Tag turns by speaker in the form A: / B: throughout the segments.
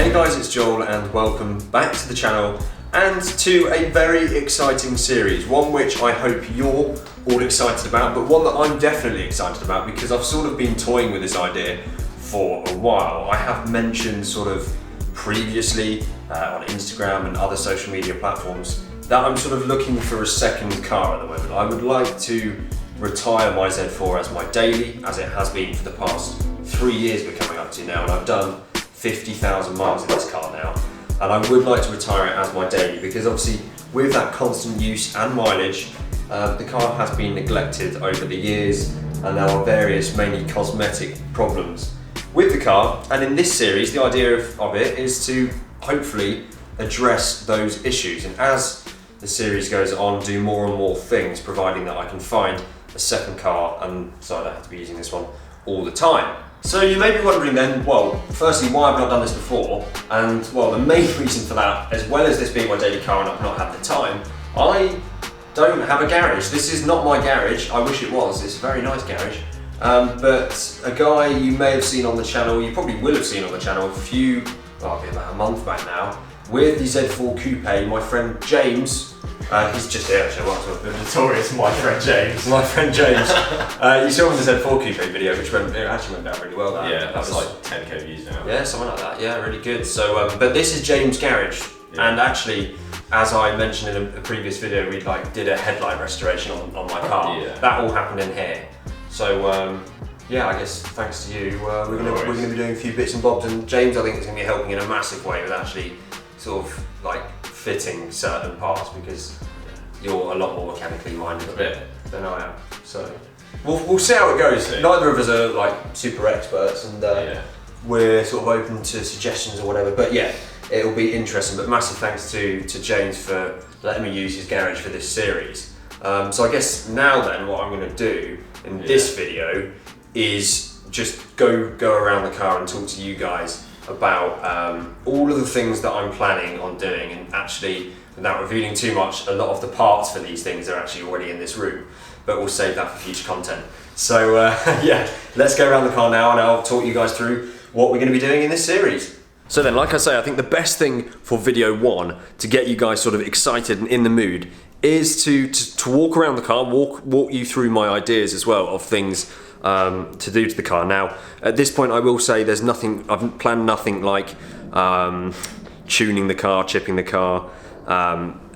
A: Hey guys, it's Joel and welcome back to the channel and to a very exciting series, one which I hope you're all excited about, but one that I'm definitely excited about because I've sort of been toying with this idea for a while. I have mentioned sort of previously on Instagram and other social media platforms that I'm sort of looking for a second car at the moment. I would like to retire my Z4 as my daily, as it has been for the past 3 years we're coming up to now, and I've done 50,000 miles in this car now. And I would like to retire it as my daily because obviously with that constant use and mileage, the car has been neglected over the years and there are various mainly cosmetic problems with the car. And in this series, the idea of it is to hopefully address those issues. And as the series goes on, do more and more things, providing that I can find a second car and so I don't have to be using this one all the time. So you may be wondering then, well, firstly, why I've not done this before? And well, the main reason for that, as well as this being my daily car and I've not had the time, I don't have a garage. This is not my garage. I wish it was. It's a very nice garage. But a guy you may have seen on the channel, you probably will have seen on the channel about a month back now, with the Z4 Coupe, my friend James, he's just here actually, I'm a bit notorious, my friend James. My friend James. You saw him in the Z4 Coupe video, which actually went down really well.
B: That was like 10k views now.
A: Yeah, something like that, yeah, really good. So, but this is James' garage, and actually, as I mentioned in a previous video, we did a headlight restoration on my car.
B: Yeah.
A: That all happened in here. So, yeah, I guess thanks to you, we're gonna be doing a few bits and bobs, and James, I think, is gonna be helping in a massive way with actually sort of fitting certain parts because you're a lot more mechanically minded than I am. So we'll see how it goes. Neither of us are super experts, and we're sort of open to suggestions or whatever. But yeah, it'll be interesting. But massive thanks to James for letting me use his garage for this series. So I guess now then, what I'm going to do in this video is just go around the car and talk to you guys about all of the things that I'm planning on doing, and actually, without revealing too much, a lot of the parts for these things are actually already in this room, but we'll save that for future content. So yeah, let's go around the car now and I'll talk you guys through what we're going to be doing in this series. So then, like I say, I think the best thing for video one to get you guys sort of excited and in the mood is to walk around the car, walk you through my ideas as well of things to do to the car. Now, at this point, I will say there's nothing. I've planned nothing like tuning the car, chipping the car,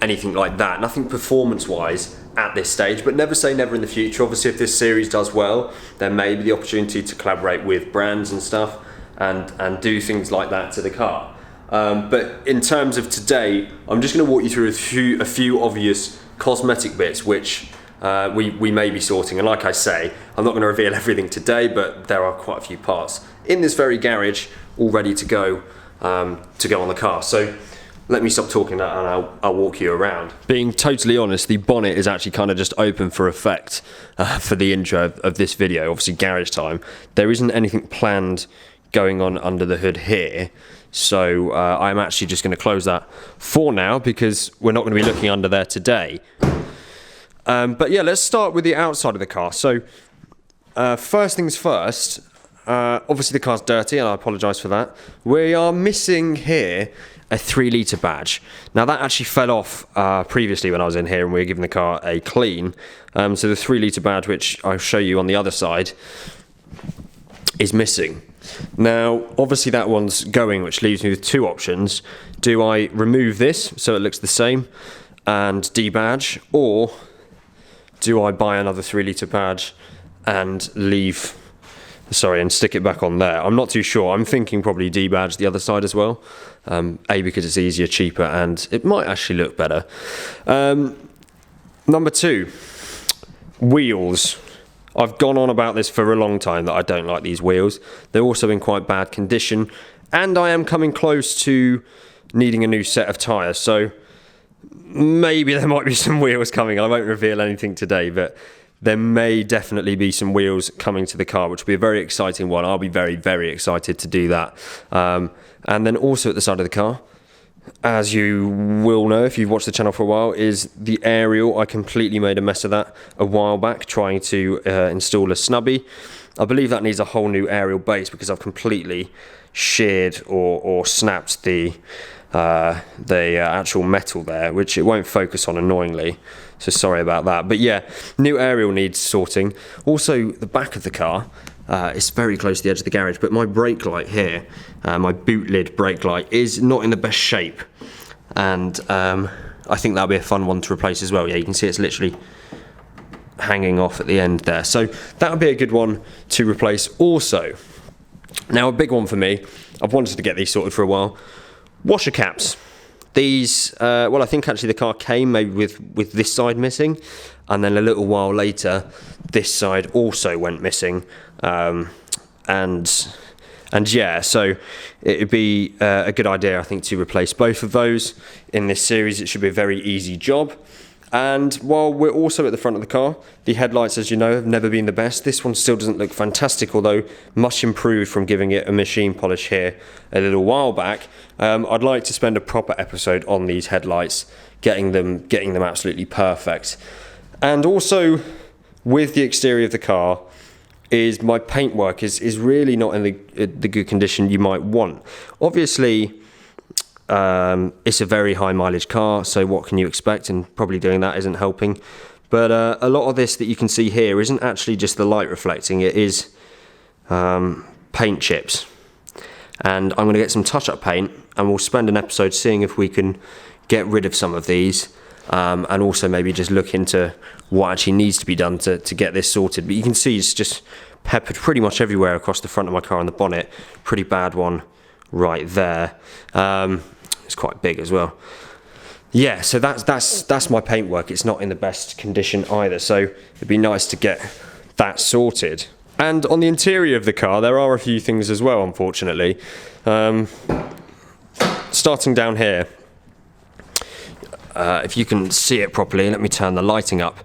A: anything like that. Nothing performance-wise at this stage. But never say never in the future. Obviously, if this series does well, there may be the opportunity to collaborate with brands and stuff, and do things like that to the car. But in terms of today, I'm just going to walk you through a few obvious cosmetic bits which we may be sorting. And like I say, I'm not going to reveal everything today, but there are quite a few parts in this very garage all ready to go on the car. So let me stop talking and I'll walk you around. Being totally honest, the bonnet is actually kind of just open for effect for the intro of this video, obviously garage time. There isn't anything planned going on under the hood here. So I'm actually just going to close that for now because we're not going to be looking under there today. But yeah, let's start with the outside of the car. So first things first, obviously the car's dirty and I apologise for that. We are missing here a 3-litre badge. Now that actually fell off previously when I was in here and we were giving the car a clean. So the 3-litre badge, which I'll show you on the other side, is missing. Now, obviously that one's going, which leaves me with two options. Do I remove this so it looks the same and debadge, or do I buy another 3-litre badge and stick it back on there? I'm not too sure. I'm thinking probably debadge the other side as well. A, because it's easier, cheaper, and it might actually look better. Number two, wheels. I've gone on about this for a long time that I don't like these wheels. They're also in quite bad condition, and I am coming close to needing a new set of tyres, so maybe there might be some wheels coming. I won't reveal anything today, but there may definitely be some wheels coming to the car, which will be a very exciting one. I'll be very, very excited to do that. And then also at the side of the car, as you will know if you've watched the channel for a while, is the aerial. I completely made a mess of that a while back trying to install a snubby. I believe that needs a whole new aerial base because I've completely sheared or snapped the actual metal there, which it won't focus on annoyingly, so sorry about that. But yeah, new aerial needs sorting. Also, the back of the car, it's very close to the edge of the garage, but my brake light here, my boot lid brake light, is not in the best shape, and I think that'll be a fun one to replace as well. Yeah, you can see it's literally hanging off at the end there, so that would be a good one to replace. Also, now a big one for me, I've wanted to get these sorted for a while, washer caps. These, well, I think actually the car came maybe with this side missing, and then a little while later this side also went missing, and yeah, so it'd be a good idea, I think, to replace both of those in this series. It should be a very easy job. And while we're also at the front of the car, the headlights, as you know, have never been the best. This one still doesn't look fantastic, although much improved from giving it a machine polish here a little while back. I'd like to spend a proper episode on these headlights, getting them absolutely perfect. And also, with the exterior of the car, is my paintwork is really not in the good condition you might want. Obviously, it's a very high mileage car, so what can you expect, and probably doing that isn't helping. But a lot of this that you can see here isn't actually just the light reflecting, it is paint chips. And I'm going to get some touch-up paint, and we'll spend an episode seeing if we can get rid of some of these, and also maybe just look into what actually needs to be done to get this sorted. But you can see it's just peppered pretty much everywhere across the front of my car and the bonnet. Pretty bad one right there. It's quite big as well. Yeah, so that's my paintwork. It's not in the best condition either, so it'd be nice to get that sorted. And on the interior of the car, there are a few things as well, unfortunately. Starting down here, if you can see it properly, let me turn the lighting up.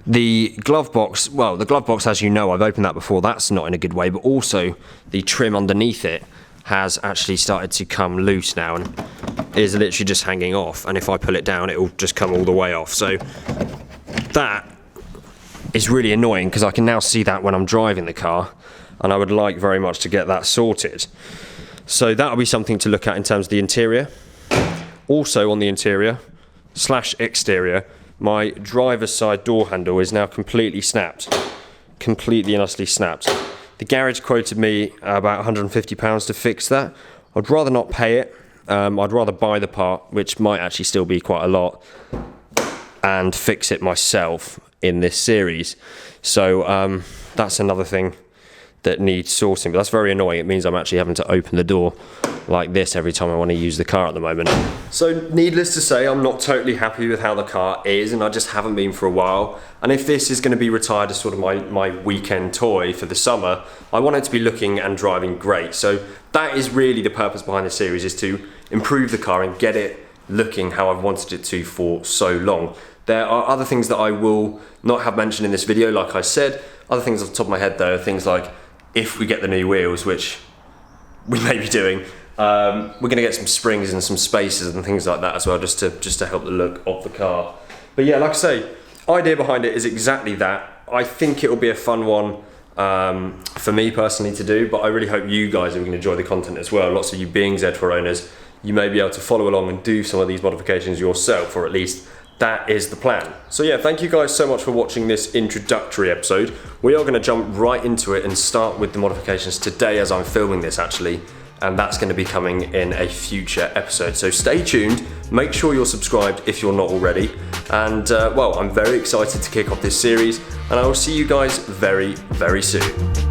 A: The glove box, well, the glove box, as you know, I've opened that before, that's not in a good way, but also the trim underneath it has actually started to come loose now and is literally just hanging off, and if I pull it down it will just come all the way off. So that is really annoying because I can now see that when I'm driving the car, and I would like very much to get that sorted. So that'll be something to look at in terms of the interior. Also on the interior / exterior, my driver's side door handle is now completely snapped, completely and utterly snapped. The garage quoted me about £150 to fix that. I'd rather not pay it. I'd rather buy the part, which might actually still be quite a lot, and fix it myself in this series. So that's another thing that needs sorting, but that's very annoying. It means I'm actually having to open the door like this every time I want to use the car at the moment. So needless to say, I'm not totally happy with how the car is, and I just haven't been for a while. And if this is going to be retired as sort of my weekend toy for the summer, I want it to be looking and driving great. So that is really the purpose behind the series, is to improve the car and get it looking how I've wanted it to for so long. There are other things that I will not have mentioned in this video, like I said. Other things off the top of my head though are things like, if we get the new wheels, which we may be doing, we're going to get some springs and some spacers and things like that as well, just to help the look of the car. But yeah, like I say, idea behind it is exactly that. I think it will be a fun one for me personally to do, but I really hope you guys are going to enjoy the content as well. Lots of you being Z4 owners, you may be able to follow along and do some of these modifications yourself, or at least that is the plan. So yeah, thank you guys so much for watching this introductory episode. We are going to jump right into it and start with the modifications today as I'm filming this actually, and that's going to be coming in a future episode. So stay tuned, make sure you're subscribed if you're not already, and well, I'm very excited to kick off this series, and I will see you guys very, very soon.